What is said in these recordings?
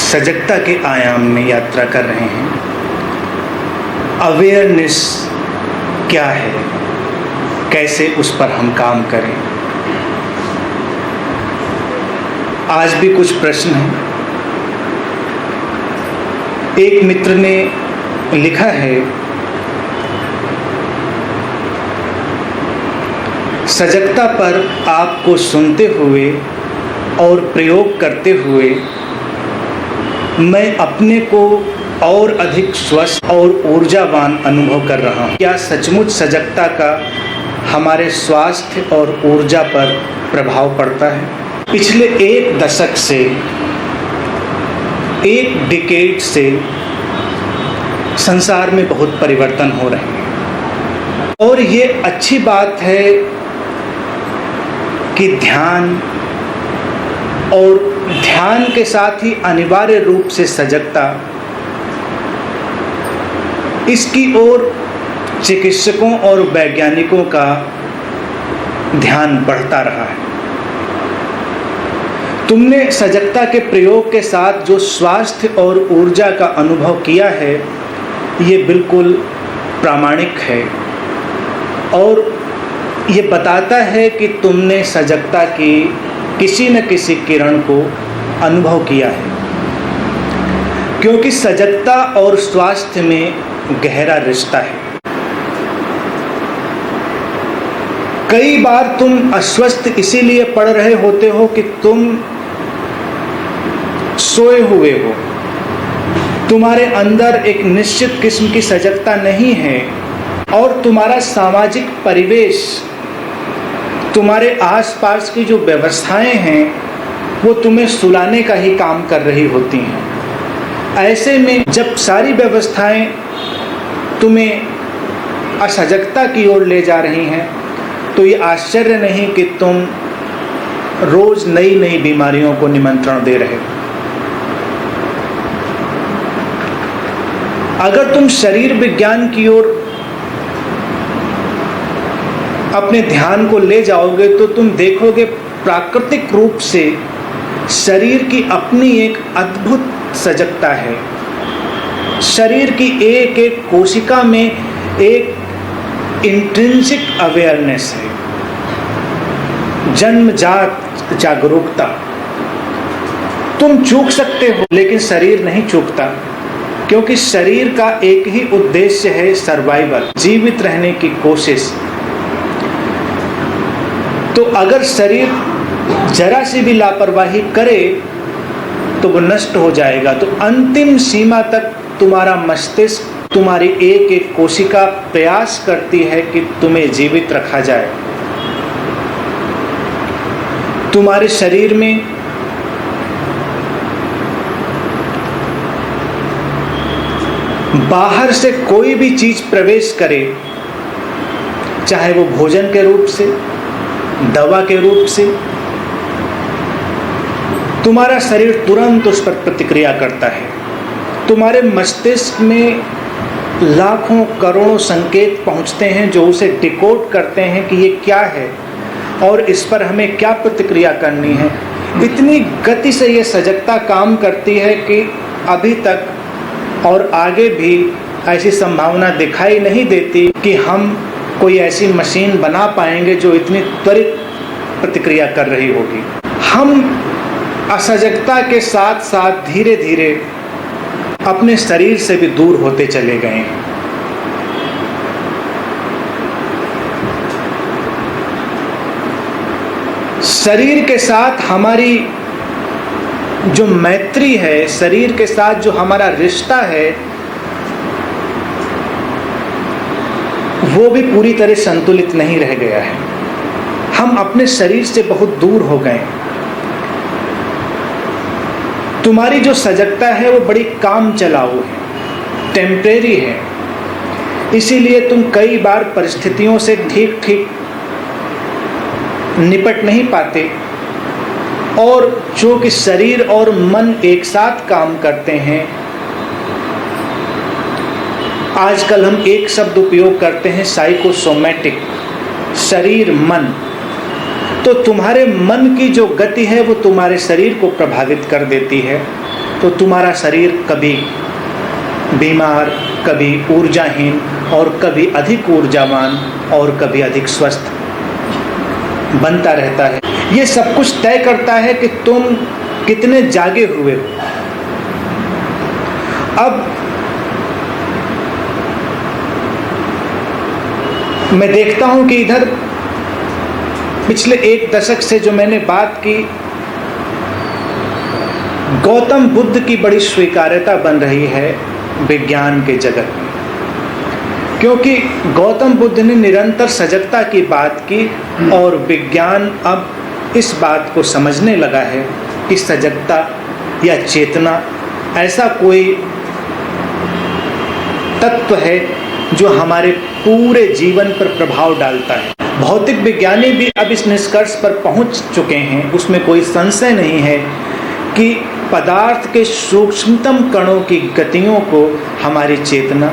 सजगता के आयाम में यात्रा कर रहे हैं। अवेयरनेस क्या है, कैसे उस पर हम काम करें। आज भी कुछ प्रश्न हैं। एक मित्र ने लिखा है, सजगता पर आपको सुनते हुए और प्रयोग करते हुए मैं अपने को और अधिक स्वस्थ और ऊर्जावान अनुभव कर रहा हूँ। क्या सचमुच सजगता का हमारे स्वास्थ्य और ऊर्जा पर प्रभाव पड़ता है? पिछले एक दशक से, एक डिकेड से संसार में बहुत परिवर्तन हो रहे हैं और ये अच्छी बात है कि ध्यान और ध्यान के साथ ही अनिवार्य रूप से सजगता, इसकी ओर चिकित्सकों और वैज्ञानिकों का ध्यान बढ़ता रहा है। तुमने सजगता के प्रयोग के साथ जो स्वास्थ्य और ऊर्जा का अनुभव किया है, ये बिल्कुल प्रामाणिक है और ये बताता है कि तुमने सजगता की किसी न किसी किरण को अनुभव किया है, क्योंकि सजगता और स्वास्थ्य में गहरा रिश्ता है। कई बार तुम अस्वस्थ इसीलिए पड़ रहे होते हो कि तुम सोए हुए हो, तुम्हारे अंदर एक निश्चित किस्म की सजगता नहीं है और तुम्हारा सामाजिक परिवेश, तुम्हारे आसपास की जो व्यवस्थाएं हैं वो तुम्हें सुलाने का ही काम कर रही होती हैं। ऐसे में जब सारी व्यवस्थाएं तुम्हें असजगता की ओर ले जा रही हैं तो ये आश्चर्य नहीं कि तुम रोज नई नई बीमारियों को निमंत्रण दे रहे हो। अगर तुम शरीर विज्ञान की ओर अपने ध्यान को ले जाओगे तो तुम देखोगे प्राकृतिक रूप से शरीर की अपनी एक अद्भुत सजगता है। शरीर की एक एक कोशिका में एक इंट्रिंसिक अवेयरनेस है, जन्मजात जागरूकता। तुम चूक सकते हो लेकिन शरीर नहीं चूकता, क्योंकि शरीर का एक ही उद्देश्य है, सर्वाइवल, जीवित रहने की कोशिश। तो अगर शरीर जरा सी भी लापरवाही करे तो वो नष्ट हो जाएगा। तो अंतिम सीमा तक तुम्हारा मस्तिष्क, तुम्हारी एक एक कोशिका प्रयास करती है कि तुम्हें जीवित रखा जाए। तुम्हारे शरीर में बाहर से कोई भी चीज प्रवेश करे, चाहे वो भोजन के रूप से, दवा के रूप से, तुम्हारा शरीर तुरंत उस पर प्रतिक्रिया करता है। तुम्हारे मस्तिष्क में लाखों करोड़ों संकेत पहुंचते हैं जो उसे डिकोड करते हैं कि ये क्या है और इस पर हमें क्या प्रतिक्रिया करनी है। इतनी गति से ये सजगता काम करती है कि अभी तक और आगे भी ऐसी संभावना दिखाई नहीं देती कि हम कोई ऐसी मशीन बना पाएंगे जो इतनी त्वरित प्रतिक्रिया कर रही होगी। हम असजगता के साथ साथ धीरे धीरे अपने शरीर से भी दूर होते चले गए हैं। शरीर के साथ हमारी जो मैत्री है, शरीर के साथ जो हमारा रिश्ता है, वो भी पूरी तरह संतुलित नहीं रह गया है। हम अपने शरीर से बहुत दूर हो गए। तुम्हारी जो सजगता है वो बड़ी काम चलाऊ है, टेम्परेरी है। इसीलिए तुम कई बार परिस्थितियों से ठीक ठीक निपट नहीं पाते और चूंकि शरीर और मन एक साथ काम करते हैं, आजकल हम एक शब्द उपयोग करते हैं, साइकोसोमैटिक, शरीर मन। तो तुम्हारे मन की जो गति है वो तुम्हारे शरीर को प्रभावित कर देती है तो तुम्हारा शरीर कभी बीमार, कभी ऊर्जाहीन और कभी अधिक ऊर्जावान और कभी अधिक स्वस्थ बनता रहता है। ये सब कुछ तय करता है कि तुम कितने जागे हुए हो। अब मैं देखता हूं कि इधर पिछले 1 दशक से जो मैंने बात की, गौतम बुद्ध की बड़ी स्वीकार्यता बन रही है विज्ञान के जगत में, क्योंकि गौतम बुद्ध ने निरंतर सजगता की बात की और विज्ञान अब इस बात को समझने लगा है कि सजगता या चेतना ऐसा कोई तत्व है जो हमारे पूरे जीवन पर प्रभाव डालता है। भौतिक विज्ञानी भी अब इस निष्कर्ष पर पहुंच चुके हैं, उसमें कोई संशय नहीं है कि पदार्थ के सूक्ष्मतम कणों की गतियों को हमारी चेतना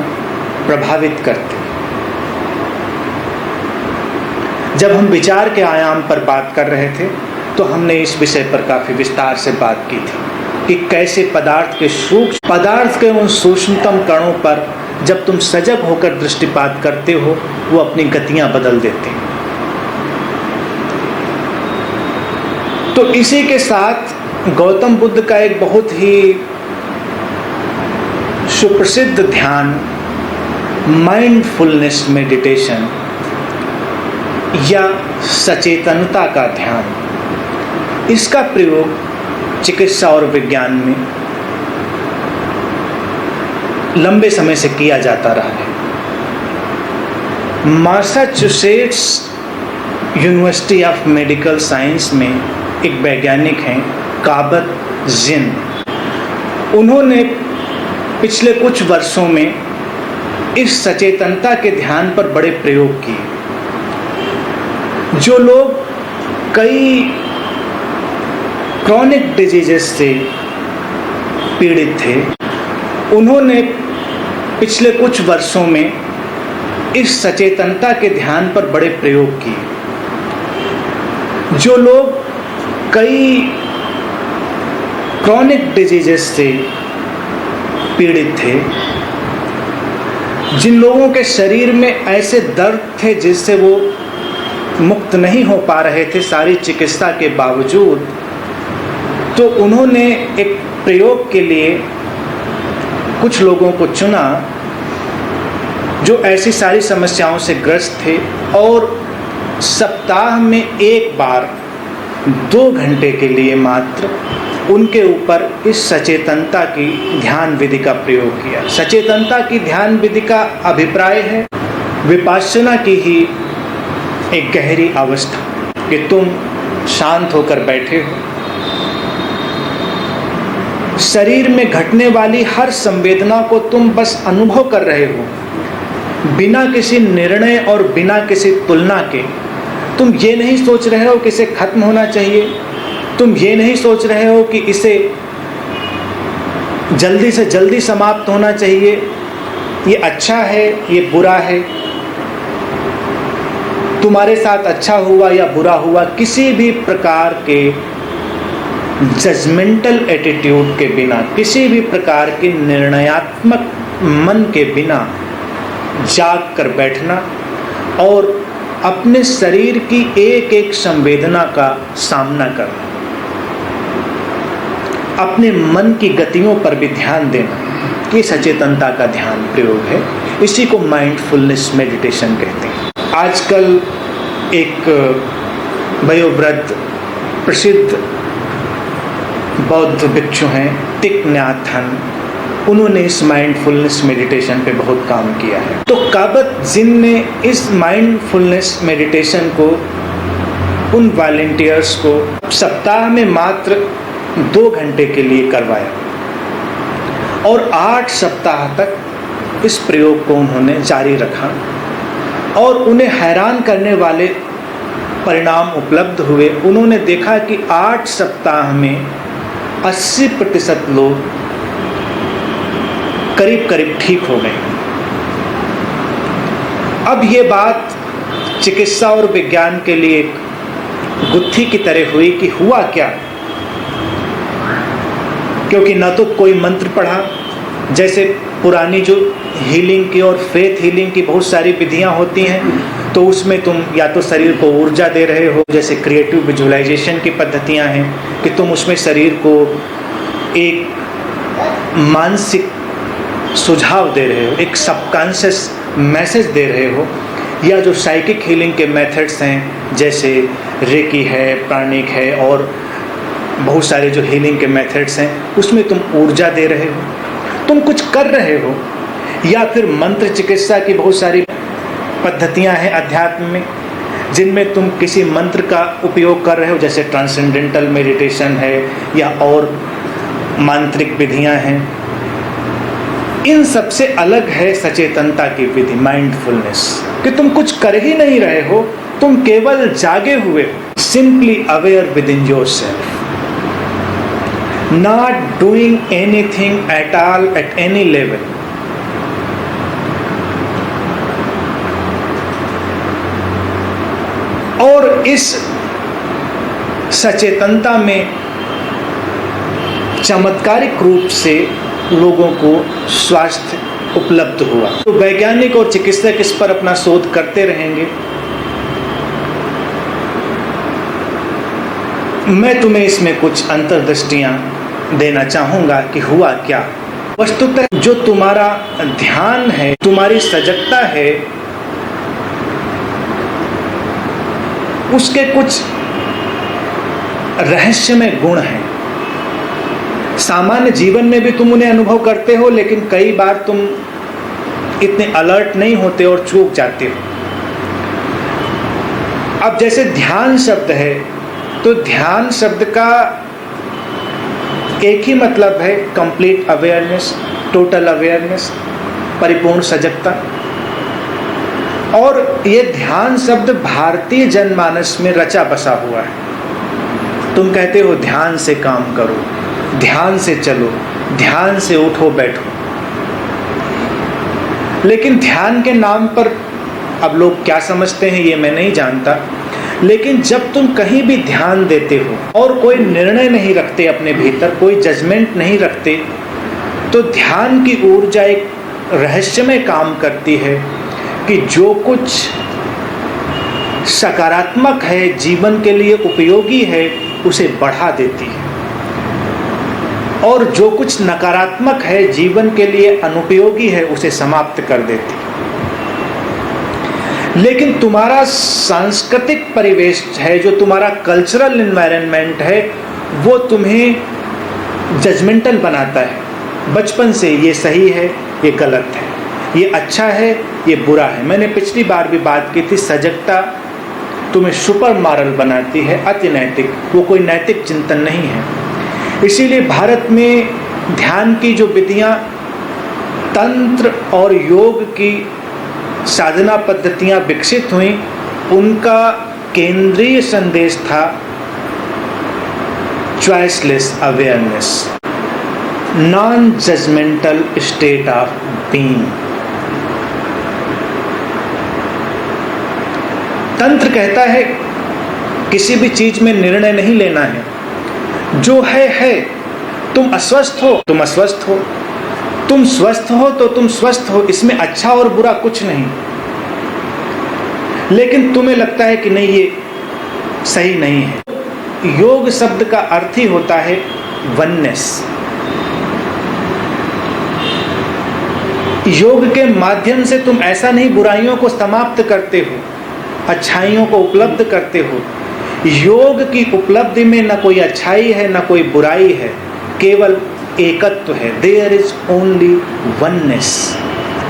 प्रभावित करती। जब हम विचार के आयाम पर बात कर रहे थे तो हमने इस विषय पर काफी विस्तार से बात की थी कि कैसे पदार्थ के उन सूक्ष्मतम कणों पर जब तुम सजग होकर दृष्टिपात करते हो वो अपनी गतियां बदल देते हैं। तो इसी के साथ गौतम बुद्ध का एक बहुत ही सुप्रसिद्ध ध्यान माइंडफुलनेस मेडिटेशन या सचेतनता का ध्यान, इसका प्रयोग चिकित्सा और विज्ञान में लंबे समय से किया जाता रहा है। Massachusetts university of medical science में एक वैज्ञानिक हैं काबत जिन, उन्होंने पिछले कुछ वर्षों में इस सचेतनता के ध्यान पर बड़े प्रयोग किए। जो लोग कई क्रॉनिक डिजीजेस से पीड़ित थे, उन्होंने पिछले कुछ वर्षों में इस सचेतनता के ध्यान पर बड़े प्रयोग किए। जो लोग कई क्रॉनिक डिजीजेस से पीड़ित थे, जिन लोगों के शरीर में ऐसे दर्द थे जिससे वो मुक्त नहीं हो पा रहे थे सारी चिकित्सा के बावजूद, तो उन्होंने एक प्रयोग के लिए कुछ लोगों को चुना जो ऐसी सारी समस्याओं से ग्रस्त थे और सप्ताह में एक बार 2 घंटे के लिए मात्र उनके ऊपर इस सचेतनता की ध्यान विधि का प्रयोग किया। सचेतनता की ध्यान विधि का अभिप्राय है विपश्यना की ही एक गहरी अवस्था कि तुम शांत होकर बैठे हो, शरीर में घटने वाली हर संवेदना को तुम बस अनुभव कर रहे हो, बिना किसी निर्णय और बिना किसी तुलना के। तुम ये नहीं सोच रहे हो कि इसे खत्म होना चाहिए, तुम ये नहीं सोच रहे हो कि इसे जल्दी से जल्दी समाप्त होना चाहिए, ये अच्छा है ये बुरा है, तुम्हारे साथ अच्छा हुआ या बुरा हुआ, किसी भी प्रकार के जजमेंटल एटीट्यूड के बिना, किसी भी प्रकार के निर्णयात्मक मन के बिना जाग कर बैठना और अपने शरीर की एक एक संवेदना का सामना करना, अपने मन की गतियों पर भी ध्यान देना, ये सचेतनता का ध्यान प्रयोग है। इसी को माइंडफुलनेस मेडिटेशन कहते हैं। आजकल एक वयोवृद्ध प्रसिद्ध बौद्ध भिक्षु हैं तिक न्यात हन, उन्होंने इस माइंडफुलनेस मेडिटेशन पे बहुत काम किया है। तो काबत जिन ने इस माइंडफुलनेस मेडिटेशन को उन वॉलंटियर्स को सप्ताह में मात्र 2 घंटे के लिए करवाया और 8 सप्ताह तक इस प्रयोग को उन्होंने जारी रखा और उन्हें हैरान करने वाले परिणाम उपलब्ध हुए। उन्होंने देखा कि 8 सप्ताह में 80% लोग करीब करीब ठीक हो गए। अब ये बात चिकित्सा और विज्ञान के लिए एक गुत्थी की तरह हुई कि हुआ क्या। क्योंकि न तो कोई मंत्र पढ़ा, जैसे पुरानी जो हीलिंग की और फेथ हीलिंग की बहुत सारी विधियां होती हैं, तो उसमें तुम या तो शरीर को ऊर्जा दे रहे हो, जैसे क्रिएटिव विजुअलाइजेशन की पद्धतियां हैं कि तुम उसमें शरीर को एक मानसिक सुझाव दे रहे हो, एक सबकॉन्शियस मैसेज दे रहे हो, या जो साइकिक हीलिंग के मेथड्स हैं जैसे रेकी है, प्राणिक है और बहुत सारे जो हीलिंग के मेथड्स हैं उसमें तुम ऊर्जा दे रहे हो, तुम कुछ कर रहे हो। या फिर मंत्र चिकित्सा की बहुत सारी पद्धतियां हैं अध्यात्म में जिनमें तुम किसी मंत्र का उपयोग कर रहे हो, जैसे ट्रांसेंडेंटल मेडिटेशन है या और मांत्रिक विधियां हैं। इन सबसे अलग है सचेतनता की विधि, माइंडफुलनेस, कि तुम कुछ कर ही नहीं रहे हो, तुम केवल जागे हुए हो, simply aware with in yourself, not doing anything at all at any level. और इस सचेतनता में चमत्कारिक रूप से लोगों को स्वास्थ्य उपलब्ध हुआ। तो वैज्ञानिक और चिकित्सक इस पर अपना शोध करते रहेंगे। मैं तुम्हें इसमें कुछ अंतर्दृष्टियां देना चाहूंगा कि हुआ क्या। वस्तुतः जो तुम्हारा ध्यान है, तुम्हारी सजगता है, उसके कुछ रहस्यमय गुण हैं। सामान्य जीवन में भी तुम उन्हें अनुभव करते हो, लेकिन कई बार तुम इतने अलर्ट नहीं होते और चूक जाते हो। अब जैसे ध्यान शब्द है, तो ध्यान शब्द का एक ही मतलब है कंप्लीट अवेयरनेस, टोटल अवेयरनेस, परिपूर्ण सजगता। और ये ध्यान शब्द भारतीय जनमानस में रचा बसा हुआ है। तुम कहते हो ध्यान से काम करो, ध्यान से चलो, ध्यान से उठो बैठो, लेकिन ध्यान के नाम पर अब लोग क्या समझते हैं ये मैं नहीं जानता। लेकिन जब तुम कहीं भी ध्यान देते हो और कोई निर्णय नहीं रखते अपने भीतर, कोई जजमेंट नहीं रखते, तो ध्यान की ऊर्जा एक रहस्यमय काम करती है कि जो कुछ सकारात्मक है, जीवन के लिए उपयोगी है, उसे बढ़ा देती है, और जो कुछ नकारात्मक है, जीवन के लिए अनुपयोगी है, उसे समाप्त कर देती है। लेकिन तुम्हारा सांस्कृतिक परिवेश है, जो तुम्हारा कल्चरल एनवायरनमेंट है, वो तुम्हें जजमेंटल बनाता है बचपन से। ये सही है, ये गलत है, ये अच्छा है, ये बुरा है। मैंने पिछली बार भी बात की थी, सजगता तुम्हें सुपर मॉरल बनाती है, अति नैतिक। वो कोई नैतिक चिंतन नहीं है। इसीलिए भारत में ध्यान की जो विधियां, तंत्र और योग की साधना पद्धतियां विकसित हुई, उनका केंद्रीय संदेश था choiceless awareness, non judgmental state of being. तंत्र कहता है किसी भी चीज में निर्णय नहीं लेना है, जो है। तुम अस्वस्थ हो, तुम अस्वस्थ हो, तुम स्वस्थ हो तो तुम स्वस्थ हो, इसमें अच्छा और बुरा कुछ नहीं। लेकिन तुम्हें लगता है कि नहीं, ये सही नहीं है। योग शब्द का अर्थ ही होता है वननेस। योग के माध्यम से तुम ऐसा नहीं बुराइयों को समाप्त करते हो, अच्छाइयों को उपलब्ध करते हो। योग की उपलब्धि में न कोई अच्छाई है, न कोई बुराई है, केवल एकत्व है। There is only oneness.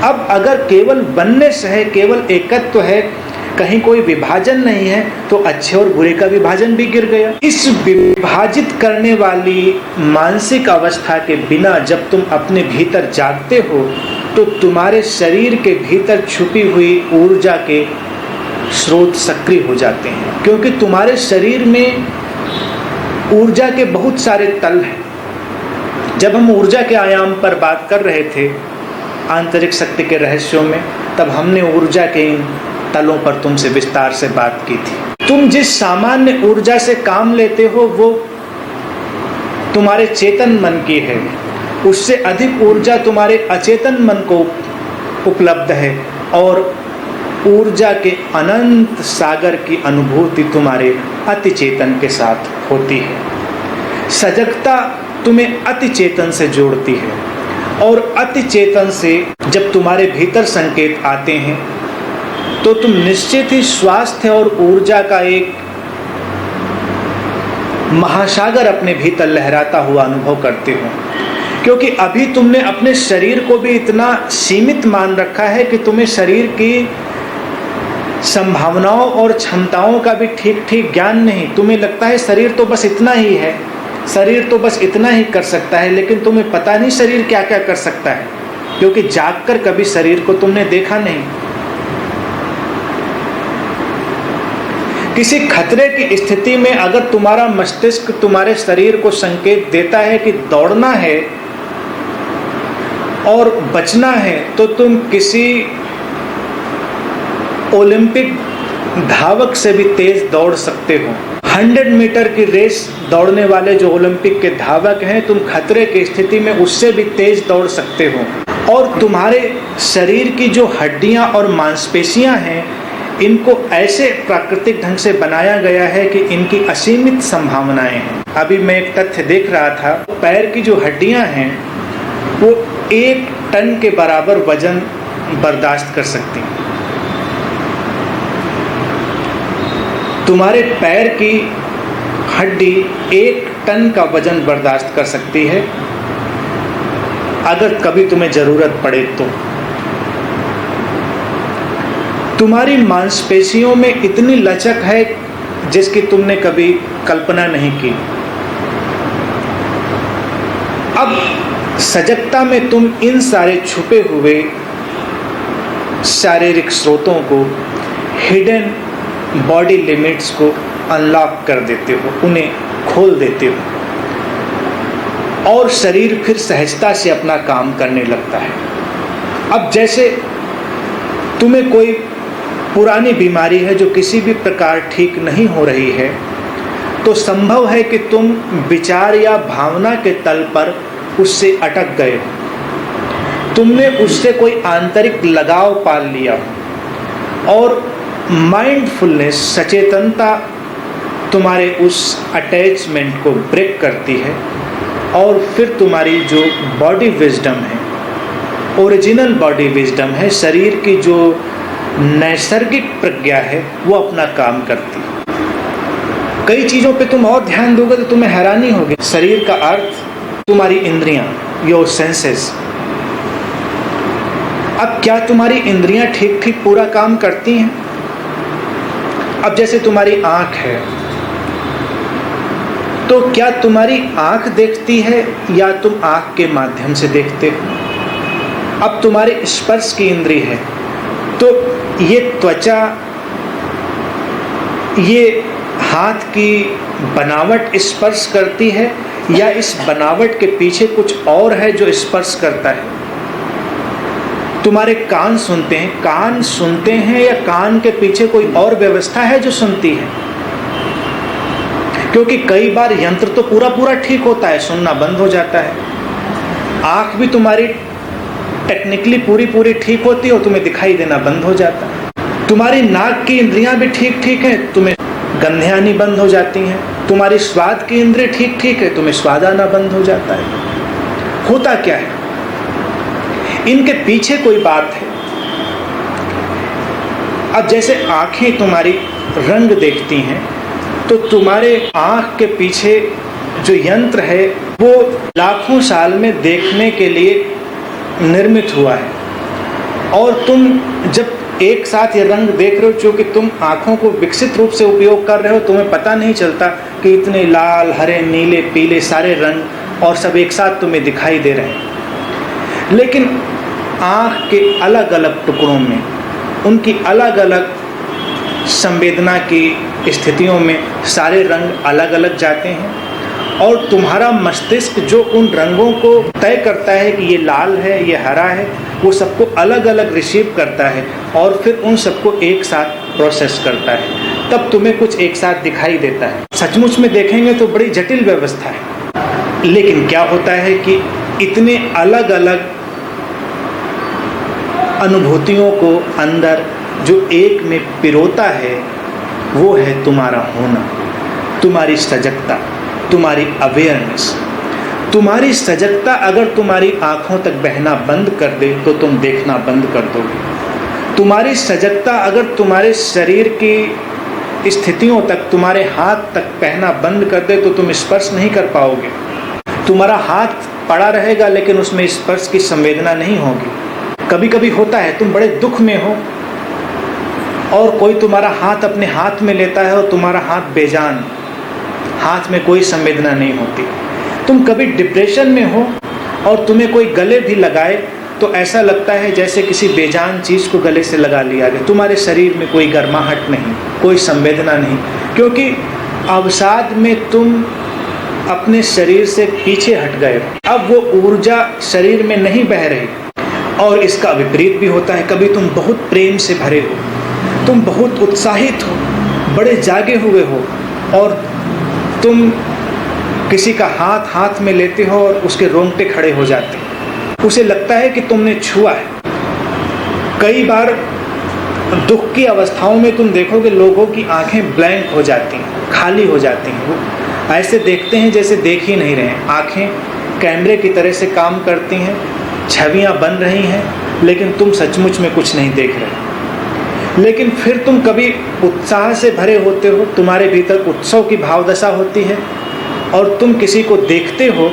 अब अगर केवल वननेस है, केवल एकत्व है, कहीं कोई विभाजन नहीं है, तो अच्छे और बुरे का विभाजन भी गिर गया। इस विभाजित करने वाली मानसिक अवस्था के बिना जब तुम अपने भीतर जागते हो, तो तुम्हारे शरीर के भीतर छुपी हुई ऊर्जा के स्रोत सक्रिय हो जाते हैं, क्योंकि तुम्हारे शरीर में ऊर्जा के बहुत सारे तल हैं। जब हम ऊर्जा के आयाम पर बात कर रहे थे आंतरिक शक्ति के रहस्यों में, तब हमने ऊर्जा के इन तलों पर तुमसे विस्तार से बात की थी। तुम जिस सामान्य ऊर्जा से काम लेते हो, वो तुम्हारे चेतन मन की है, उससे अधिक ऊर्जा तुम्हारे अचेतन मन को उपलब्ध है, और ऊर्जा के अनंत सागर की अनुभूति तुम्हारे अति चेतन के साथ होती है। सजगता तुम्हें अति चेतन से जोड़ती है, और अति चेतन से जब तुम्हारे भीतर संकेत आते हैं तो तुम निश्चित ही स्वास्थ्य और ऊर्जा का एक महासागर अपने भीतर लहराता हुआ अनुभव करते हो। क्योंकि अभी तुमने अपने शरीर को भी इतना सीमित मान रखा है कि तुम्हें शरीर की संभावनाओं और क्षमताओं का भी ठीक ठीक ज्ञान नहीं। तुम्हें लगता है शरीर तो बस इतना ही है, शरीर तो बस इतना ही कर सकता है, लेकिन तुम्हें पता नहीं शरीर क्या क्या कर सकता है, क्योंकि जागकर कभी शरीर को तुमने देखा नहीं। किसी खतरे की स्थिति में अगर तुम्हारा मस्तिष्क तुम्हारे शरीर को संकेत देता है कि दौड़ना है और बचना है, तो तुम किसी ओलंपिक धावक से भी तेज दौड़ सकते हो। 100 मीटर की रेस दौड़ने वाले जो ओलंपिक के धावक हैं, तुम खतरे की स्थिति में उससे भी तेज दौड़ सकते हो। और तुम्हारे शरीर की जो हड्डियां और मांसपेशियां हैं, इनको ऐसे प्राकृतिक ढंग से बनाया गया है कि इनकी असीमित संभावनाएं हैं। अभी मैं एक तथ्य देख रहा था, पैर की जो हड्डियां हैं वो 1 टन के बराबर वजन बर्दाश्त कर सकती हैं। तुम्हारे पैर की हड्डी 1 टन का वजन बर्दाश्त कर सकती है, अगर कभी तुम्हें जरूरत पड़े तो। तुम्हारी मांसपेशियों में इतनी लचक है जिसकी तुमने कभी कल्पना नहीं की। अब सजगता में तुम इन सारे छुपे हुए शारीरिक स्रोतों को, हिडन बॉडी लिमिट्स को अनलॉक कर देते हो, उन्हें खोल देते हो, और शरीर फिर सहजता से अपना काम करने लगता है। अब जैसे तुम्हें कोई पुरानी बीमारी है जो किसी भी प्रकार ठीक नहीं हो रही है, तो संभव है कि तुम विचार या भावना के तल पर उससे अटक गए हो, तुमने उससे कोई आंतरिक लगाव पाल लिया, और माइंडफुलनेस, सचेतनता तुम्हारे उस अटैचमेंट को ब्रेक करती है, और फिर तुम्हारी जो बॉडी विजडम है, ओरिजिनल बॉडी विजडम है, शरीर की जो नैसर्गिक प्रज्ञा है, वो अपना काम करती है। कई चीज़ों पे तुम और ध्यान दोगे तो तुम्हें हैरानी होगी। शरीर का अर्थ तुम्हारी इंद्रियां, योर सेंसेस। अब क्या तुम्हारी इंद्रियां ठीक ठीक पूरा काम करती हैं? अब जैसे तुम्हारी आंख है, तो क्या तुम्हारी आंख देखती है या तुम आंख के माध्यम से देखते हो? अब तुम्हारे स्पर्श की इंद्रिय है, तो ये त्वचा, ये हाथ की बनावट स्पर्श करती है, या इस बनावट के पीछे कुछ और है जो स्पर्श करता है? तुम्हारे कान सुनते हैं, कान सुनते हैं, या कान के पीछे कोई और व्यवस्था है जो सुनती है? क्योंकि कई बार यंत्र तो पूरा पूरा ठीक होता है, सुनना बंद हो जाता है। आंख भी तुम्हारी टेक्निकली पूरी पूरी ठीक होती है, तुम्हें दिखाई देना बंद हो जाता है। तुम्हारी नाक की इंद्रियां भी ठीक ठीक है, तुम्हें गंधें आनी बंद हो जाती हैं। तुम्हारी स्वाद की इंद्रिय ठीक ठीक है, तुम्हें स्वाद आना बंद हो जाता है। होता क्या है? इनके पीछे कोई बात है। अब जैसे आंखें तुम्हारी रंग देखती हैं, तो तुम्हारे आंख के पीछे जो यंत्र है वो लाखों साल में देखने के लिए निर्मित हुआ है, और तुम जब एक साथ ये रंग देख रहे हो, चूंकि तुम आँखों को विकसित रूप से उपयोग कर रहे हो, तुम्हें पता नहीं चलता कि इतने लाल, हरे, नीले, पीले सारे रंग और सब एक साथ तुम्हें दिखाई दे रहे हैं। लेकिन आँख के अलग अलग टुकड़ों में उनकी अलग अलग संवेदना की स्थितियों में सारे रंग अलग अलग जाते हैं, और तुम्हारा मस्तिष्क जो उन रंगों को तय करता है कि ये लाल है, ये हरा है, वो सबको अलग अलग रिसीव करता है, और फिर उन सबको एक साथ प्रोसेस करता है, तब तुम्हें कुछ एक साथ दिखाई देता है। सचमुच में देखेंगे तो बड़ी जटिल व्यवस्था है। लेकिन क्या होता है कि इतने अलग अलग अनुभूतियों को अंदर जो एक में पिरोता है, वो है तुम्हारा होना, तुम्हारी सजगता, तुम्हारी अवेयरनेस। तुम्हारी सजगता अगर तुम्हारी आंखों तक बहना बंद कर दे तो तुम देखना बंद कर दोगे। तुम्हारी सजगता अगर तुम्हारे शरीर की स्थितियों तक, तुम्हारे हाथ तक बहना बंद कर दे तो तुम स्पर्श नहीं कर पाओगे। तुम्हारा हाथ पड़ा रहेगा लेकिन उसमें स्पर्श की संवेदना नहीं होगी। कभी कभी होता है तुम बड़े दुख में हो और कोई तुम्हारा हाथ अपने हाथ में लेता है और तुम्हारा हाथ बेजान, हाथ में कोई संवेदना नहीं होती। तुम कभी डिप्रेशन में हो और तुम्हें कोई गले भी लगाए तो ऐसा लगता है जैसे किसी बेजान चीज़ को गले से लगा लिया गया। तुम्हारे शरीर में कोई गर्माहट नहीं, कोई संवेदना नहीं, क्योंकि अवसाद में तुम अपने शरीर से पीछे हट गए हो। अब वो ऊर्जा शरीर में नहीं बह रही। और इसका विपरीत भी होता है, कभी तुम बहुत प्रेम से भरे हो, तुम बहुत उत्साहित हो, बड़े जागे हुए हो और तुम किसी का हाथ हाथ में लेते हो और उसके रोंगटे खड़े हो जाते हैं, उसे लगता है कि तुमने छुआ है। कई बार दुख की अवस्थाओं में तुम देखोगे लोगों की आंखें ब्लैंक हो जाती हैं, खाली हो जाती हैं, वो ऐसे देखते हैं जैसे देख ही नहीं रहे हैं। आंखें कैमरे की तरह से काम करती हैं, छवियां बन रही हैं, लेकिन तुम सचमुच में कुछ नहीं देख रहे। लेकिन फिर तुम कभी उत्साह से भरे होते हो, तुम्हारे भीतर उत्सव की भावदशा होती है और तुम किसी को देखते हो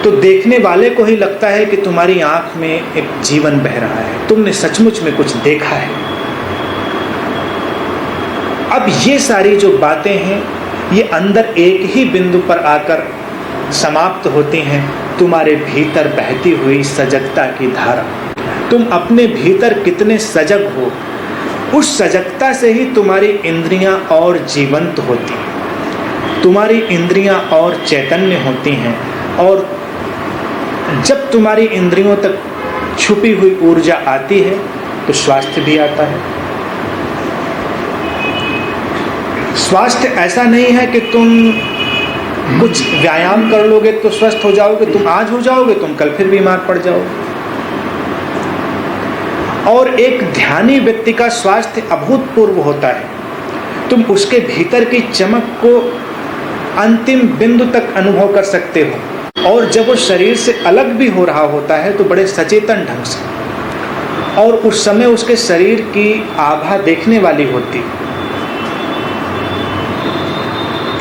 तो देखने वाले को ही लगता है कि तुम्हारी आंख में एक जीवन बह रहा है, तुमने सचमुच में कुछ देखा है। अब ये सारी जो बातें हैं ये अंदर एक ही बिंदु पर आकर समाप्त होती हैं, तुम्हारे भीतर बहती हुई सजगता की धारा। तुम अपने भीतर कितने सजग हो, उस सजगता से ही तुम्हारी इंद्रियां और जीवंत होती हैं, तुम्हारी इंद्रियां और चैतन्य होती हैं। और जब तुम्हारी इंद्रियों तक छुपी हुई ऊर्जा आती है तो स्वास्थ्य भी आता है। स्वास्थ्य ऐसा नहीं है कि तुम कुछ व्यायाम कर लोगे तो स्वस्थ हो जाओगे, तुम आज हो जाओगे, तुम कल फिर बीमार पड़ जाओगे। और एक ध्यानी व्यक्ति का स्वास्थ्य अभूतपूर्व होता है, तुम उसके भीतर की चमक को अंतिम बिंदु तक अनुभव कर सकते हो। और जब वो शरीर से अलग भी हो रहा होता है तो बड़े सचेतन ढंग से, और उस समय उसके शरीर की आभा देखने वाली होती।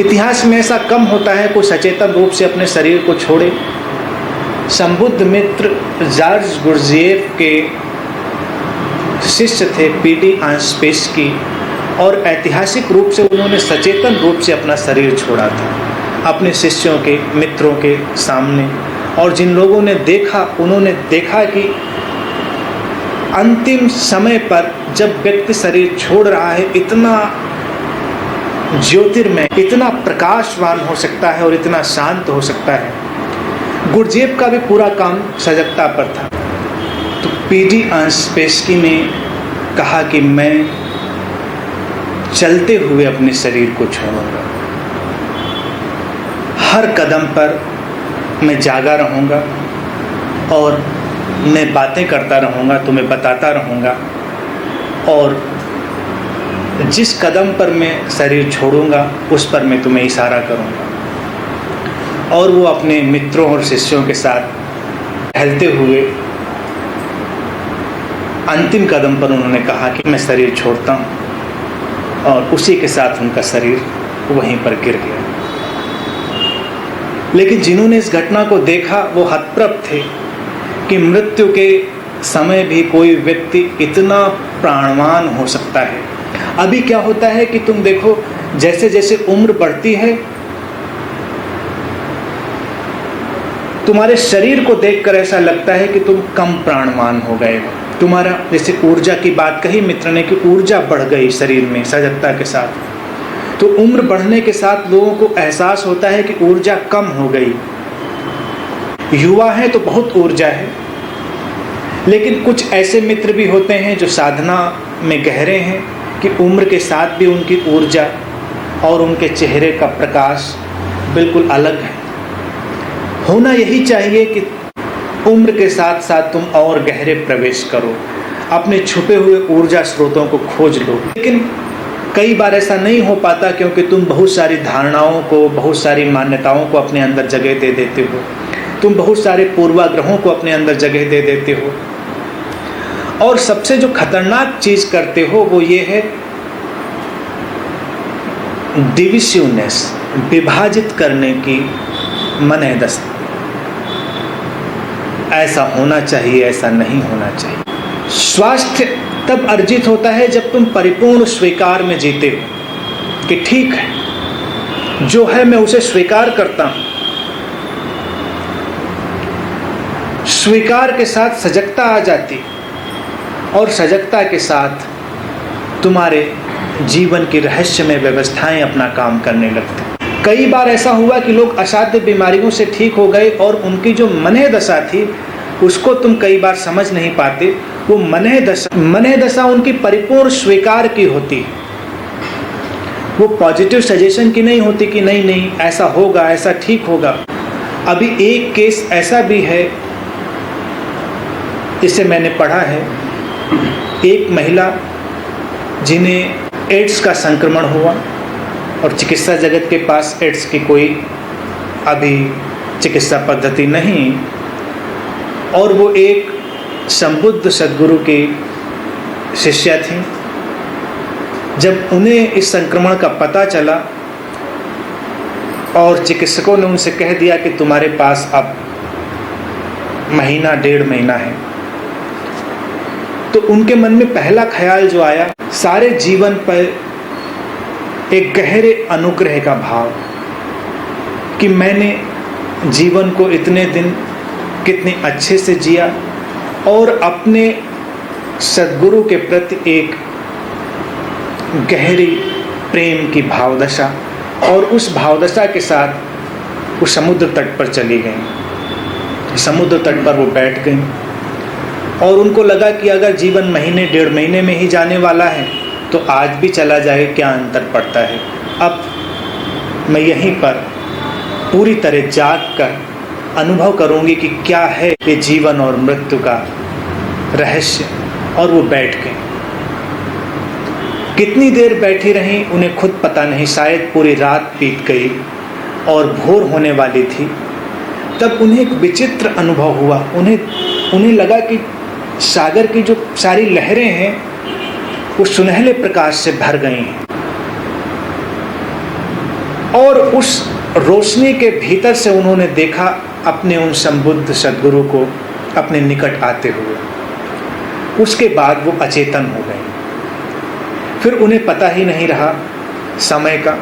इतिहास में ऐसा कम होता है कोई सचेतन रूप से अपने शरीर को छोड़े। संबुद्ध मित्र जॉर्ज गुरजिएफ के शिष्य थे पीडी आंस्पेस्की, और ऐतिहासिक रूप से उन्होंने सचेतन रूप से अपना शरीर छोड़ा था अपने शिष्यों के, मित्रों के सामने। और जिन लोगों ने देखा, उन्होंने देखा कि अंतिम समय पर जब व्यक्ति शरीर छोड़ रहा है, इतना ज्योतिर्मय, इतना प्रकाशवान हो सकता है और इतना शांत हो सकता है। गुरजेब का भी पूरा काम सजगता पर था। तो पीडी आंस्पेस्की ने कहा कि मैं चलते हुए अपने शरीर को छोड़ूंगा, हर कदम पर मैं जागा रहूंगा और मैं बातें करता रहूंगा, तुम्हें बताता रहूंगा, और जिस कदम पर मैं शरीर छोड़ूंगा उस पर मैं तुम्हें इशारा करूंगा। और वो अपने मित्रों और शिष्यों के साथ टहलते हुए अंतिम कदम पर उन्होंने कहा कि मैं शरीर छोड़ता हूँ, और उसी के साथ उनका शरीर वहीं पर गिर गया। लेकिन जिन्होंने इस घटना को देखा वो हतप्रभ थे कि मृत्यु के समय भी कोई व्यक्ति इतना प्राणवान हो सकता है। अभी क्या होता है कि तुम देखो, जैसे जैसे उम्र बढ़ती है तुम्हारे शरीर को देखकर ऐसा लगता है कि तुम कम प्राणवान हो गए हो। तुम्हारा, जैसे ऊर्जा की बात कही मित्र ने कि ऊर्जा बढ़ गई शरीर में सजगता के साथ, तो उम्र बढ़ने के साथ लोगों को एहसास होता है कि ऊर्जा कम हो गई। युवा है तो बहुत ऊर्जा है, लेकिन कुछ ऐसे मित्र भी होते हैं जो साधना में गहरे हैं कि उम्र के साथ भी उनकी ऊर्जा और उनके चेहरे का प्रकाश बिल्कुल अलग है। होना यही चाहिए कि उम्र के साथ साथ तुम और गहरे प्रवेश करो, अपने छुपे हुए ऊर्जा स्रोतों को खोज लो। लेकिन कई बार ऐसा नहीं हो पाता क्योंकि तुम बहुत सारी धारणाओं को, बहुत सारी मान्यताओं को अपने अंदर जगह दे देते हो, तुम बहुत सारे पूर्वाग्रहों को अपने अंदर जगह दे देते हो। और सबसे जो खतरनाक चीज करते हो वो ये है डिविसिवनेस, विभाजित करने की मनहदशा। ऐसा होना चाहिए, ऐसा नहीं होना चाहिए। स्वास्थ्य तब अर्जित होता है जब तुम परिपूर्ण स्वीकार में जीते हो कि ठीक है, जो है मैं उसे स्वीकार करता हूं। स्वीकार के साथ सजगता आ जाती और सजगता के साथ तुम्हारे जीवन की रहस्यमय व्यवस्थाएं अपना काम करने लगती। कई बार ऐसा हुआ कि लोग असाध्य बीमारियों से ठीक हो गए और उनकी जो मनहदशा थी उसको तुम कई बार समझ नहीं पाते। वो मनहदशा उनकी परिपूर्ण स्वीकार की होती, वो पॉजिटिव सजेशन की नहीं होती कि नहीं नहीं ऐसा होगा, ऐसा ठीक होगा। अभी एक केस ऐसा भी है, इसे मैंने पढ़ा है, एक महिला जिन्हें एड्स का संक्रमण हुआ और चिकित्सा जगत के पास एड्स की कोई अभी चिकित्सा पद्धति नहीं, और वो एक संबुद्ध सद्गुरु की शिष्या थी। जब उन्हें इस संक्रमण का पता चला और चिकित्सकों ने उनसे कह दिया कि तुम्हारे पास अब महीना, 1.5 महीना है, तो उनके मन में पहला ख्याल जो आया, सारे जीवन पर एक गहरे अनुग्रह का भाव कि मैंने जीवन को इतने दिन कितने अच्छे से जिया और अपने सद्गुरु के प्रति एक गहरी प्रेम की भावदशा, और उस भावदशा के साथ वो समुद्र तट पर चली गई। समुद्र तट पर वो बैठ गई और उनको लगा कि अगर जीवन महीने, 1.5 महीने में ही जाने वाला है तो आज भी चला जाए, क्या अंतर पड़ता है। अब मैं यहीं पर पूरी तरह जाग कर अनुभव करूंगी कि क्या है ये जीवन और मृत्यु का रहस्य। और वो बैठ गए। कितनी देर बैठी रहीं उन्हें खुद पता नहीं, शायद पूरी रात बीत गई और भोर होने वाली थी। तब उन्हें एक विचित्र अनुभव हुआ। उन्हें लगा कि सागर की जो सारी लहरें हैं वो सुनहले प्रकाश से भर गई हैं और उस रोशनी के भीतर से उन्होंने देखा अपने उन संबुद्ध सद्गुरु को अपने निकट आते हुए। उसके बाद वो अचेतन हो गए। फिर उन्हें पता ही नहीं रहा समय का।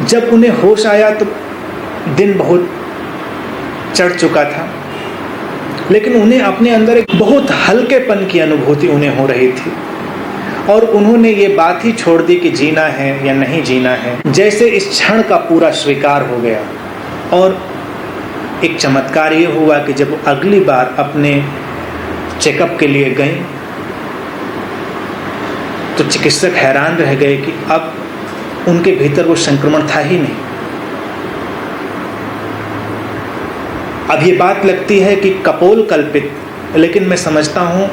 जब उन्हें होश आया तो दिन बहुत चढ़ चुका था, लेकिन उन्हें अपने अंदर एक बहुत हल्केपन की अनुभूति उन्हें हो रही थी और उन्होंने ये बात ही छोड़ दी कि जीना है या नहीं जीना है। जैसे इस क्षण का पूरा स्वीकार हो गया। और एक चमत्कार ये हुआ कि जब अगली बार अपने चेकअप के लिए गई तो चिकित्सक हैरान रह गए कि अब उनके भीतर वो संक्रमण था ही नहीं। अब ये बात लगती है कि कपोल कल्पित, लेकिन मैं समझता हूँ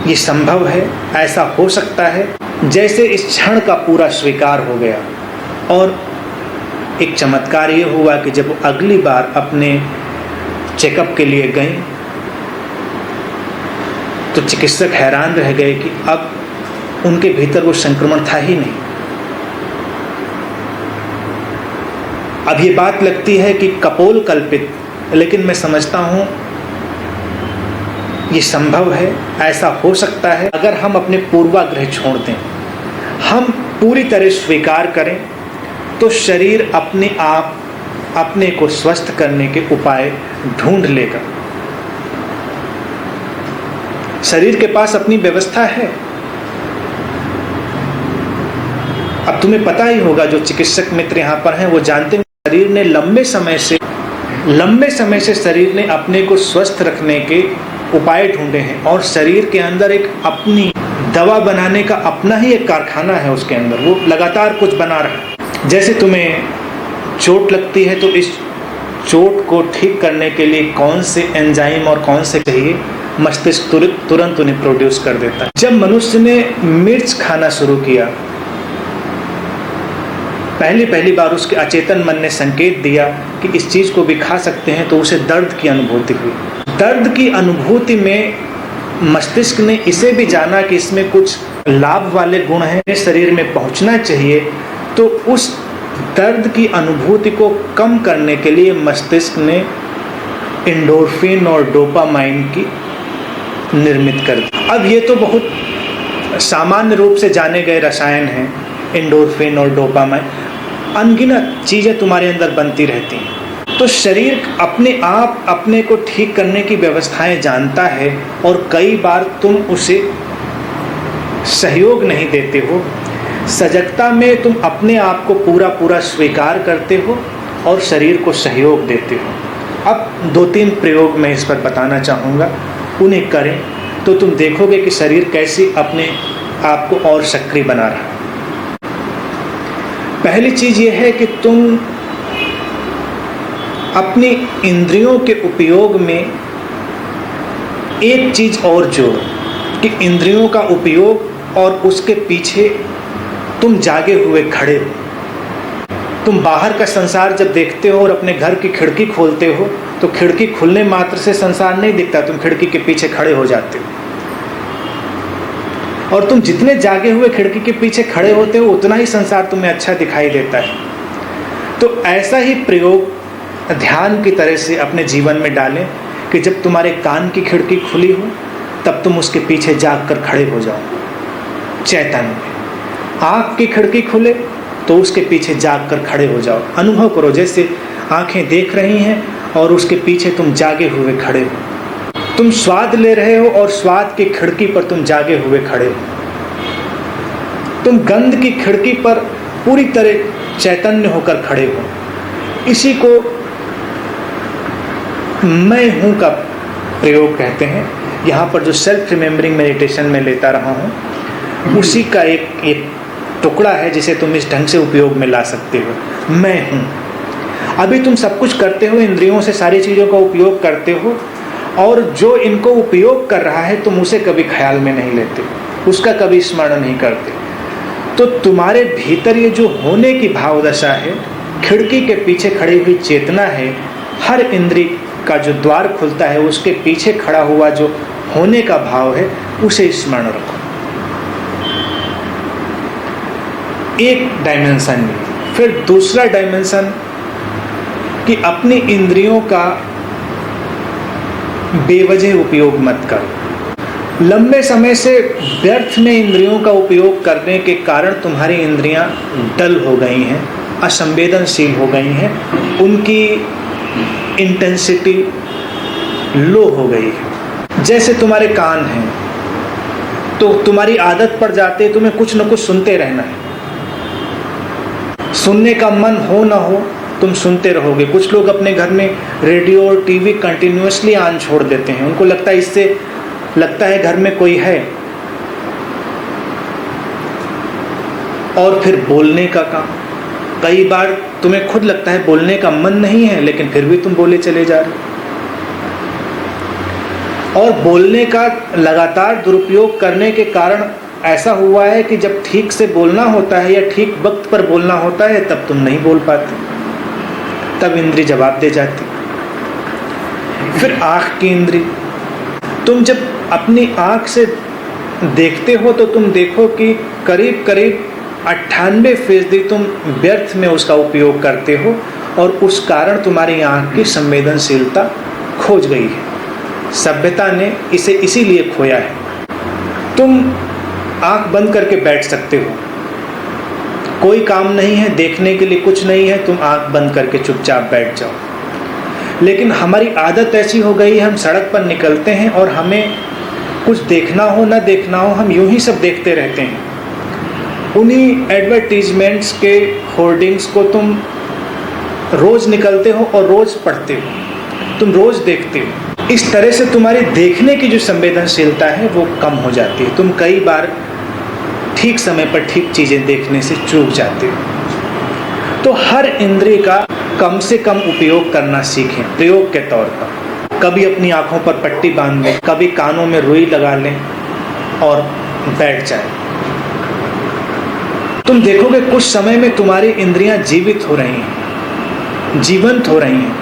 ये संभव है, ऐसा हो सकता है। जैसे इस क्षण का पूरा स्वीकार हो गया। और एक चमत्कार ये हुआ कि जब अगली बार अपने चेकअप के लिए गई तो चिकित्सक हैरान रह गए कि अब उनके भीतर वो संक्रमण था ही नहीं। अब ये बात लगती है कि कपोल कल्पित, लेकिन मैं समझता हूँ ये संभव है, ऐसा हो सकता है अगर हम अपने पूर्वाग्रह छोड़ दें, हम पूरी तरह स्वीकार करें तो शरीर अपने आप अपने को स्वस्थ करने के उपाय ढूंढ लेगा। शरीर के पास अपनी व्यवस्था है। अब तुम्हें पता ही होगा, जो चिकित्सक मित्र यहाँ पर हैं वो जानते हैं, शरीर ने लंबे समय से शरीर ने अपने को स्वस्थ रखने के उपाय ढूंढे हैं और शरीर के अंदर एक अपनी दवा बनाने का अपना ही एक कारखाना है। उसके अंदर वो लगातार कुछ बना रहा है। जैसे तुम्हें चोट लगती है तो इस चोट को ठीक करने के लिए कौन से एंजाइम और कौन से चाहिए, मस्तिष्क तुरंत उन्हें प्रोड्यूस कर देता है। जब मनुष्य ने मिर्च खाना शुरू किया, पहली बार उसके अचेतन मन ने संकेत दिया कि इस चीज को भी खा सकते हैं, तो उसे दर्द की अनुभूति हुई। दर्द की अनुभूति में मस्तिष्क ने इसे भी जाना कि इसमें कुछ लाभ वाले गुण हैं, शरीर में पहुंचना चाहिए। तो उस दर्द की अनुभूति को कम करने के लिए मस्तिष्क ने एंडोर्फिन और डोपामाइन की निर्मित कर दी। अब ये तो बहुत सामान्य रूप से जाने गए रसायन हैं, एंडोर्फिन और डोपामाइन, अनगिनत चीज़ें तुम्हारे अंदर बनती रहती हैं। तो शरीर अपने आप अपने को ठीक करने की व्यवस्थाएं जानता है और कई बार तुम उसे सहयोग नहीं देते हो। सजगता में तुम अपने आप को पूरा स्वीकार करते हो और शरीर को सहयोग देते हो। अब 2-3 प्रयोग मैं इस पर बताना चाहूँगा, उन्हें करें तो तुम देखोगे कि शरीर कैसे अपने आप को और सक्रिय बना रहा है। पहली चीज़ ये है कि तुम अपनी इंद्रियों के उपयोग में एक चीज़ और जोड़ो कि इंद्रियों का उपयोग और उसके पीछे तुम जागे हुए खड़े हो। तुम बाहर का संसार जब देखते हो और अपने घर की खिड़की खोलते हो तो खिड़की खुलने मात्र से संसार नहीं दिखता, तुम खिड़की के पीछे खड़े हो जाते हो। और तुम जितने जागे हुए खिड़की के पीछे खड़े होते हो उतना ही संसार तुम्हें अच्छा दिखाई देता है। तो ऐसा ही प्रयोग ध्यान की तरह से अपने जीवन में डालें कि जब तुम्हारे कान की खिड़की खुली हो तब तुम उसके पीछे जाग कर खड़े हो जाओ चैतन्य में। आँख की खिड़की खुले तो उसके पीछे जाग कर खड़े हो जाओ। अनुभव करो जैसे आँखें देख रही हैं और उसके पीछे तुम जागे हुए खड़े हो। तुम स्वाद ले रहे हो और स्वाद की खिड़की पर तुम जागे हुए खड़े हो। तुम गंध की खिड़की पर पूरी तरह चैतन्य होकर खड़े हो। इसी को मैं हूँ का प्रयोग कहते हैं। यहाँ पर जो सेल्फ रिमेम्बरिंग मेडिटेशन में लेता रहा हूँ उसी का एक टुकड़ा है जिसे तुम इस ढंग से उपयोग में ला सकते हो। मैं हूँ। अभी तुम सब कुछ करते हो, इंद्रियों से सारी चीज़ों का उपयोग करते हो और जो इनको उपयोग कर रहा है तुम उसे कभी ख्याल में नहीं लेते, उसका कभी स्मरण नहीं करते। तो तुम्हारे भीतर ये जो होने की भाव दशा है, खिड़की के पीछे खड़ी हुई चेतना है, हर इंद्रिय का जो द्वार खुलता है उसके पीछे खड़ा हुआ जो होने का भाव है उसे स्मरण रखो। एक डायमेंशन में फिर दूसरा डायमेंशन कि अपनी इंद्रियों का बेवजह उपयोग मत करो। लंबे समय से व्यर्थ में इंद्रियों का उपयोग करने के कारण तुम्हारी इंद्रियां डल हो गई हैं, असंवेदनशील हो गई हैं, उनकी इंटेंसिटी लो हो गई है। जैसे तुम्हारे कान हैं तो तुम्हारी आदत पड़ जाती है तुम्हें कुछ न कुछ सुनते रहना है। सुनने का मन हो ना हो तुम सुनते रहोगे। कुछ लोग अपने घर में रेडियो और टीवी कंटिन्यूअसली ऑन छोड़ देते हैं, उनको लगता है इससे लगता है घर में कोई है। और फिर बोलने का काम, कई बार तुम्हें खुद लगता है बोलने का मन नहीं है लेकिन फिर भी तुम बोले चले जा रहे हो। और बोलने का लगातार दुरुपयोग करने के कारण ऐसा हुआ है कि जब ठीक से बोलना होता है या ठीक वक्त पर बोलना होता है तब तुम नहीं बोल पाते, तब इंद्री जवाब दे जाती। फिर आँख की इंद्री, तुम जब अपनी आँख से देखते हो तो तुम देखो कि करीब 98% तुम व्यर्थ में उसका उपयोग करते हो और उस कारण तुम्हारी आँख की संवेदनशीलता खोज गई है। सभ्यता ने इसे इसीलिए खोया है। तुम आँख बंद करके बैठ सकते हो, कोई काम नहीं है, देखने के लिए कुछ नहीं है, तुम आँख बंद करके चुपचाप बैठ जाओ। लेकिन हमारी आदत ऐसी हो गई है, हम सड़क पर निकलते हैं और हमें कुछ देखना हो ना देखना हो हम यूं ही सब देखते रहते हैं। उन्हीं एडवर्टीजमेंट्स के होर्डिंग्स को तुम रोज़ निकलते हो और रोज़ पढ़ते हो, तुम रोज़ देखते हो। इस तरह से तुम्हारी देखने की जो संवेदनशीलता है वो कम हो जाती है। तुम कई बार ठीक समय पर ठीक चीज़ें देखने से चूक जाते हो। तो हर इंद्रिय का कम से कम उपयोग करना सीखें प्रयोग के तौर पर। कभी अपनी आंखों पर पट्टी बांध लें, कभी कानों में रुई लगा लें और बैठ जाएं। तुम देखोगे कुछ समय में तुम्हारी इंद्रियां जीवित हो रही हैं, जीवंत हो रही हैं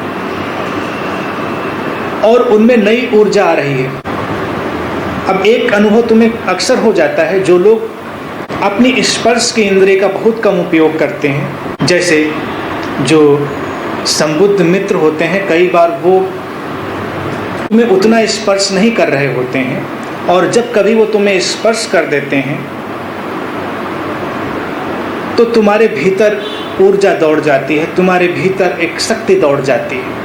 और उनमें नई ऊर्जा आ रही है। अब एक अनुभव तुम्हें अक्सर हो जाता है, जो लोग अपनी स्पर्श की इंद्रिय का बहुत कम उपयोग करते हैं, जैसे जो संबुद्ध मित्र होते हैं, कई बार वो तुम्हें उतना स्पर्श नहीं कर रहे होते हैं और जब कभी वो तुम्हें स्पर्श कर देते हैं तो तुम्हारे भीतर ऊर्जा दौड़ जाती है, तुम्हारे भीतर एक शक्ति दौड़ जाती है।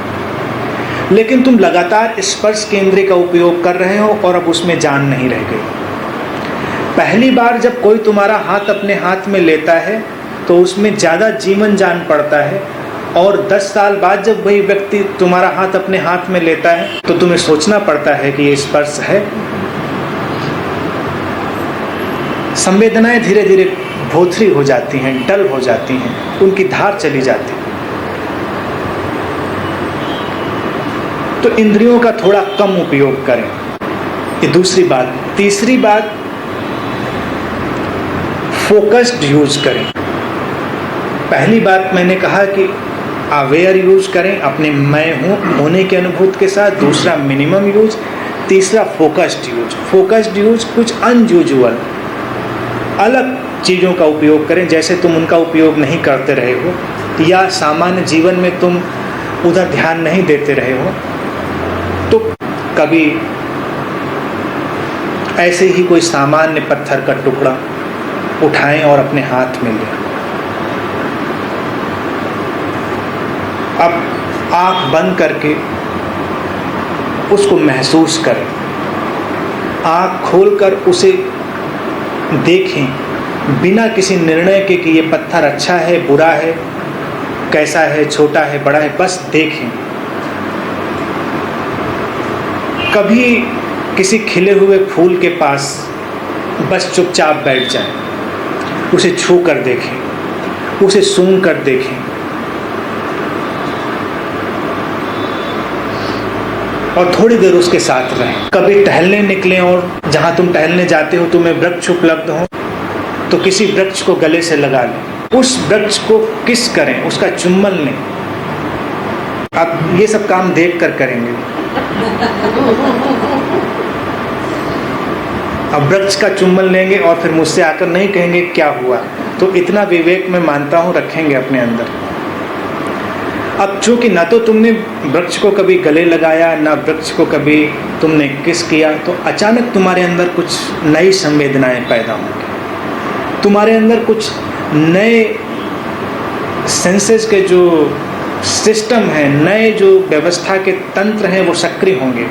लेकिन तुम लगातार स्पर्श के इंद्रिय का उपयोग कर रहे हो और अब उसमें जान नहीं रह गई। पहली बार जब कोई तुम्हारा हाथ अपने हाथ में लेता है तो उसमें ज़्यादा जीवन जान पड़ता है, और 10 साल बाद जब वही व्यक्ति तुम्हारा हाथ अपने हाथ में लेता है तो तुम्हें सोचना पड़ता है कि ये स्पर्श है। संवेदनाएं धीरे धीरे भोथरी हो जाती हैं, डल हो जाती हैं, उनकी धार चली जाती है। तो इंद्रियों का थोड़ा कम उपयोग करें, ये दूसरी बात। तीसरी बात, फोकस्ड यूज करें। पहली बात मैंने कहा कि अवेयर यूज करें अपने मैं होने के अनुभूति के साथ। दूसरा मिनिमम यूज। तीसरा फोकस्ड यूज। फोकस्ड यूज कुछ अनयूजुअल अलग चीज़ों का उपयोग करें, जैसे तुम उनका उपयोग नहीं करते रहे हो या सामान्य जीवन में तुम उधर ध्यान नहीं देते रहे हो। तो कभी ऐसे ही कोई सामान्य पत्थर का टुकड़ा उठाएं और अपने हाथ में लें। अब आँख बंद करके उसको महसूस करें, आँख खोलकर उसे देखें बिना किसी निर्णय के कि ये पत्थर अच्छा है, बुरा है, कैसा है, छोटा है, बड़ा है, बस देखें। कभी किसी खिले हुए फूल के पास बस चुपचाप बैठ जाएं, उसे छू कर देखें, उसे सूंघ कर देखें और थोड़ी देर उसके साथ रहें। कभी टहलने निकलें और जहाँ तुम टहलने जाते हो तुम्हें वृक्ष उपलब्ध हो तो किसी वृक्ष को गले से लगा लें, उस वृक्ष को किस करें, उसका चुम्बन लें। अब ये सब काम देख कर करेंगे। अब वृक्ष का चुम्बन लेंगे और फिर मुझसे आकर नहीं कहेंगे क्या हुआ। तो इतना विवेक मैं मानता हूँ रखेंगे अपने अंदर। अब चूंकि ना तो तुमने वृक्ष को कभी गले लगाया, ना वृक्ष को कभी तुमने किस किया, तो अचानक तुम्हारे अंदर कुछ नई संवेदनाएं पैदा होंगी, तुम्हारे अंदर कुछ नए सेंसेस के जो सिस्टम है, नए जो व्यवस्था के तंत्र हैं वो सक्रिय होंगे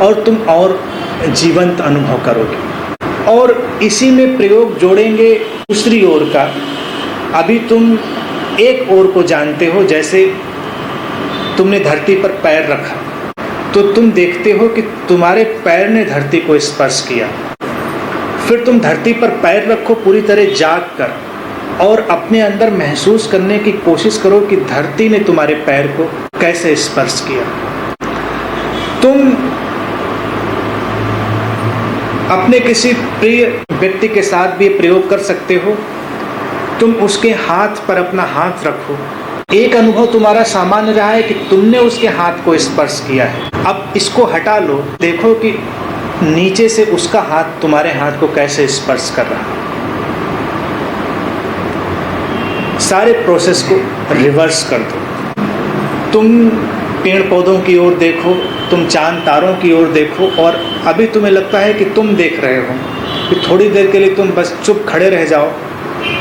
और तुम और जीवंत अनुभव करोगे। और इसी में प्रयोग जोड़ेंगे दूसरी ओर का। अभी तुम एक ओर को जानते हो, जैसे तुमने धरती पर पैर रखा तो तुम देखते हो कि तुम्हारे पैर ने धरती को स्पर्श किया। फिर तुम धरती पर पैर रखो पूरी तरह जाग कर और अपने अंदर महसूस करने की कोशिश करो कि धरती ने तुम्हारे पैर को कैसे स्पर्श किया। तुम अपने किसी प्रिय व्यक्ति के साथ भी प्रयोग कर सकते हो। तुम उसके हाथ पर अपना हाथ रखो। एक अनुभव तुम्हारा सामान्य रहा है कि तुमने उसके हाथ को स्पर्श किया है। अब इसको हटा लो, देखो कि नीचे से उसका हाथ तुम्हारे हाथ को कैसे स्पर्श कर रहा है। सारे प्रोसेस को रिवर्स कर दो। तुम पेड़ पौधों की ओर देखो, तुम चांद तारों की ओर देखो और अभी तुम्हें लगता है कि तुम देख रहे हो, कि थोड़ी देर के लिए तुम बस चुप खड़े रह जाओ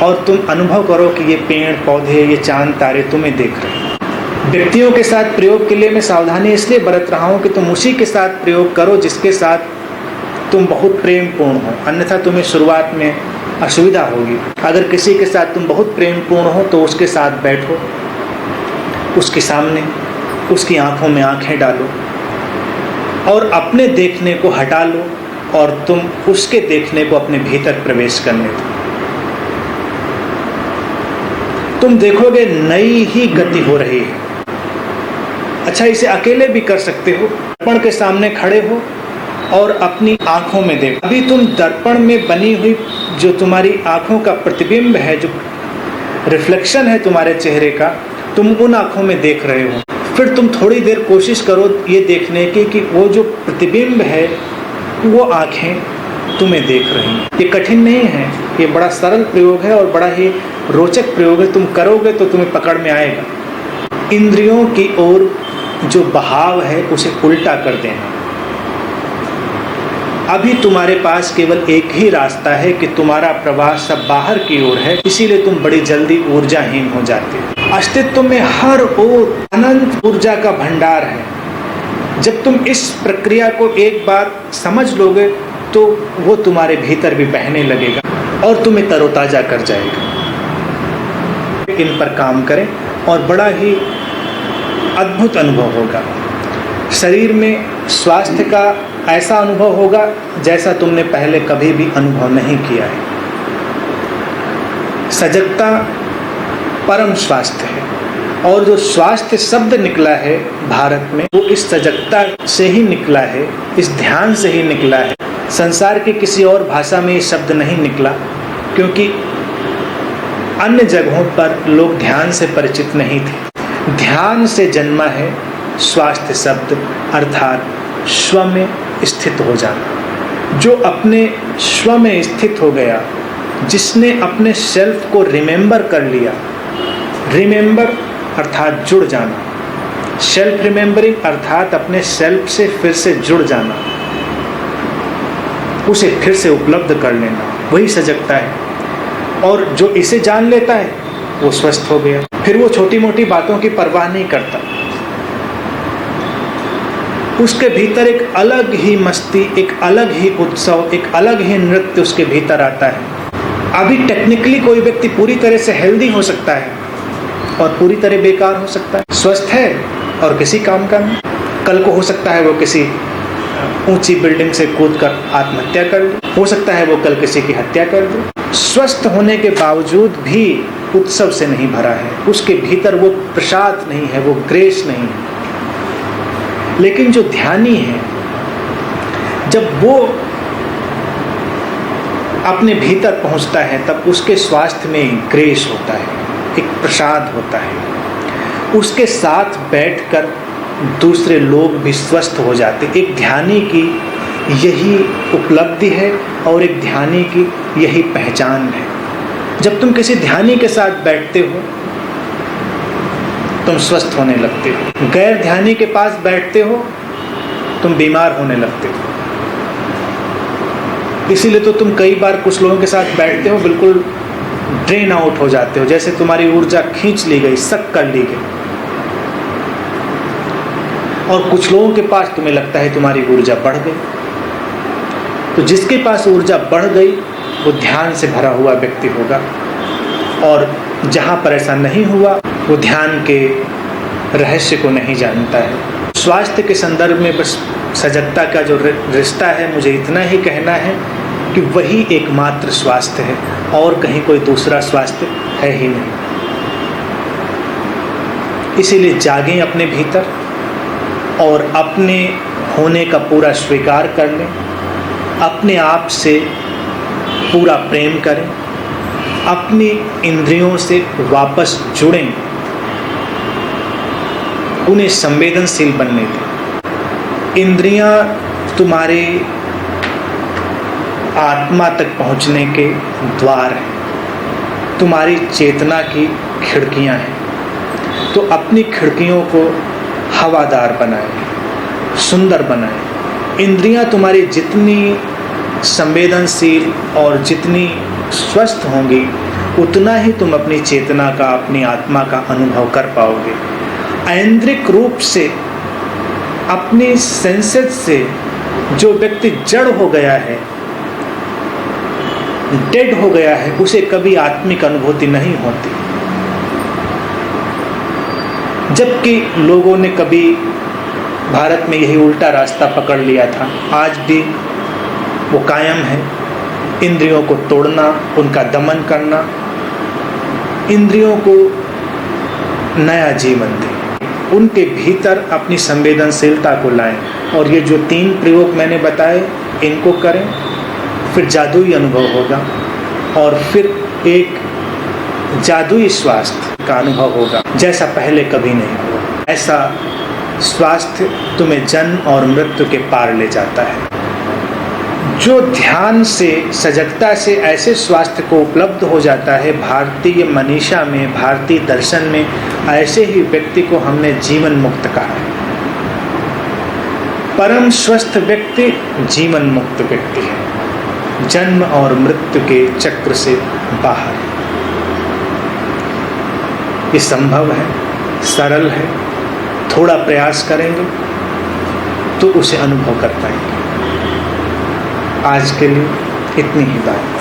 और तुम अनुभव करो कि ये पेड़ पौधे, ये चांद तारे तुम्हें देख रहे हैं। व्यक्तियों के साथ प्रयोग के लिए मैं सावधानी इसलिए बरत रहा हूँ कि तुम उसी के साथ प्रयोग करो जिसके साथ तुम बहुत प्रेमपूर्ण हो, अन्यथा तुम्हें शुरुआत में असुविधा होगी। अगर किसी के साथ तुम बहुत प्रेमपूर्ण हो तो उसके साथ बैठो, उसके सामने उसकी आंखों में आंखें डालो और अपने देखने को हटा लो और तुम उसके देखने को अपने भीतर प्रवेश करने दो। तुम देखोगे नई ही गति हो रही है। अच्छा, इसे अकेले भी कर सकते हो। दर्पण के सामने खड़े हो और अपनी आंखों में देखो। अभी तुम दर्पण में बनी हुई जो तुम्हारी आंखों का प्रतिबिंब है, जो रिफ्लेक्शन है तुम्हारे चेहरे का, तुम उन आंखों में देख रहे हो। फिर तुम थोड़ी देर कोशिश करो ये देखने की कि वो जो प्रतिबिंब है वो आंखें तुम्हें देख रही हैं। ये कठिन नहीं है, ये बड़ा सरल प्रयोग है और बड़ा ही रोचक प्रयोग है। तुम करोगे तो तुम्हें पकड़ में आएगा। इंद्रियों की ओर जो बहाव है उसे उल्टा कर देना। अभी तुम्हारे पास केवल एक ही रास्ता है कि तुम्हारा प्रवाह सब बाहर की ओर है, इसीलिए तुम बड़ी जल्दी ऊर्जाहीन हो जाते हो। अस्तित्व में हर ओर अनंत ऊर्जा का भंडार है। जब तुम इस प्रक्रिया को एक बार समझ लोगे तो वो तुम्हारे भीतर भी बहने लगेगा और तुम्हें तरोताजा कर जाएगा। इन पर काम करें और बड़ा ही अद्भुत अनुभव होगा। शरीर में स्वास्थ्य का ऐसा अनुभव होगा जैसा तुमने पहले कभी भी अनुभव नहीं किया है। सजगता परम स्वास्थ्य है और जो स्वास्थ्य शब्द निकला है भारत में वो इस सजगता से ही निकला है, इस ध्यान से ही निकला है। संसार की किसी और भाषा में ये शब्द नहीं निकला, क्योंकि अन्य जगहों पर लोग ध्यान से परिचित नहीं थे। ध्यान से जन्मा है स्वास्थ्य शब्द, अर्थात स्व में स्थित हो जाना। जो अपने स्व में स्थित हो गया, जिसने अपने सेल्फ को रिमेंबर कर लिया, रिमेंबर अर्थात जुड़ जाना, सेल्फ रिमेंबरिंग अर्थात अपने सेल्फ से फिर से जुड़ जाना, उसे फिर से उपलब्ध कर लेना, वही सजगता है। और जो इसे जान लेता है वो स्वस्थ हो गया। फिर वो छोटी मोटी बातों की परवाह नहीं करता। उसके भीतर एक अलग ही मस्ती, एक अलग ही उत्सव, एक अलग ही नृत्य उसके भीतर आता है। अभी टेक्निकली कोई व्यक्ति पूरी तरह से हेल्दी हो सकता है और पूरी तरह बेकार हो सकता है। स्वस्थ है और किसी काम का नहीं। कल को हो सकता है वो किसी ऊंची बिल्डिंग से कूदकर आत्महत्या कर ले, हो सकता है वो कल किसी की हत्या कर दे। स्वस्थ होने के बावजूद भी उत्सव से नहीं भरा है, उसके भीतर वो प्रसाद नहीं है, वो ग्रेस नहीं है। लेकिन जो ध्यानी है, जब वो अपने भीतर पहुंचता है तब उसके स्वास्थ्य में ग्रेस होता है, एक प्रसाद होता है। उसके साथ बैठकर दूसरे लोग भी स्वस्थ हो जाते। एक ध्यानी की यही उपलब्धि है और एक ध्यानी की यही पहचान है। जब तुम किसी ध्यानी के साथ बैठते हो तुम स्वस्थ होने लगते हो। गैर ध्यानी के पास बैठते हो तुम बीमार होने लगते हो। इसीलिए तो तुम कई बार कुछ लोगों के साथ बैठते हो, बिल्कुल ड्रेन आउट हो जाते हो, जैसे तुम्हारी ऊर्जा खींच ली गई, सक कर ली गई। और कुछ लोगों के पास तुम्हें लगता है तुम्हारी ऊर्जा बढ़ गई। तो जिसके पास ऊर्जा बढ़ गई वो ध्यान से भरा हुआ व्यक्ति होगा, और जहाँ पर ऐसा नहीं हुआ वो ध्यान के रहस्य को नहीं जानता है। स्वास्थ्य के संदर्भ में बस सजगता का जो रिश्ता है, मुझे इतना ही कहना है कि वही एकमात्र स्वास्थ्य है और कहीं कोई दूसरा स्वास्थ्य है ही नहीं। इसीलिए जागें अपने भीतर और अपने होने का पूरा स्वीकार कर लें, अपने आप से पूरा प्रेम करें, अपनी इंद्रियों से वापस जुड़ें, उन्हें संवेदनशील बनने दें। इंद्रियां तुम्हारे आत्मा तक पहुंचने के द्वार हैं, तुम्हारी चेतना की खिड़कियां हैं। तो अपनी खिड़कियों को हवादार बनाएं, सुंदर बनाएं। इंद्रियां तुम्हारी जितनी संवेदनशील और जितनी स्वस्थ होंगी उतना ही तुम अपनी चेतना का, अपनी आत्मा का अनुभव कर पाओगे। ऐन्द्रिक रूप से अपनी सेंसेस से जो व्यक्ति जड़ हो गया है, डेड हो गया है, उसे कभी आत्मिक अनुभूति नहीं होती। जबकि लोगों ने कभी भारत में यही उल्टा रास्ता पकड़ लिया था, आज भी वो कायम है। इंद्रियों को तोड़ना, उनका दमन करना, इंद्रियों को नया जीवन दें, उनके भीतर अपनी संवेदनशीलता को लाएं। और ये जो 3 प्रयोग मैंने बताए इनको करें, फिर जादुई अनुभव होगा और फिर एक जादुई स्वास्थ्य का अनुभव होगा जैसा पहले कभी नहीं हुआ। ऐसा स्वास्थ्य तुम्हें जन्म और मृत्यु के पार ले जाता है। जो ध्यान से, सजगता से ऐसे स्वास्थ्य को उपलब्ध हो जाता है, भारतीय मनीषा में, भारतीय दर्शन में ऐसे ही व्यक्ति को हमने जीवन मुक्त कहा है। परम स्वस्थ व्यक्ति जीवन मुक्त व्यक्ति है, जन्म और मृत्यु के चक्र से बाहर। ये संभव है, सरल है, थोड़ा प्रयास करेंगे तो उसे अनुभव कर पाएंगे। आज के लिए इतनी ही बात।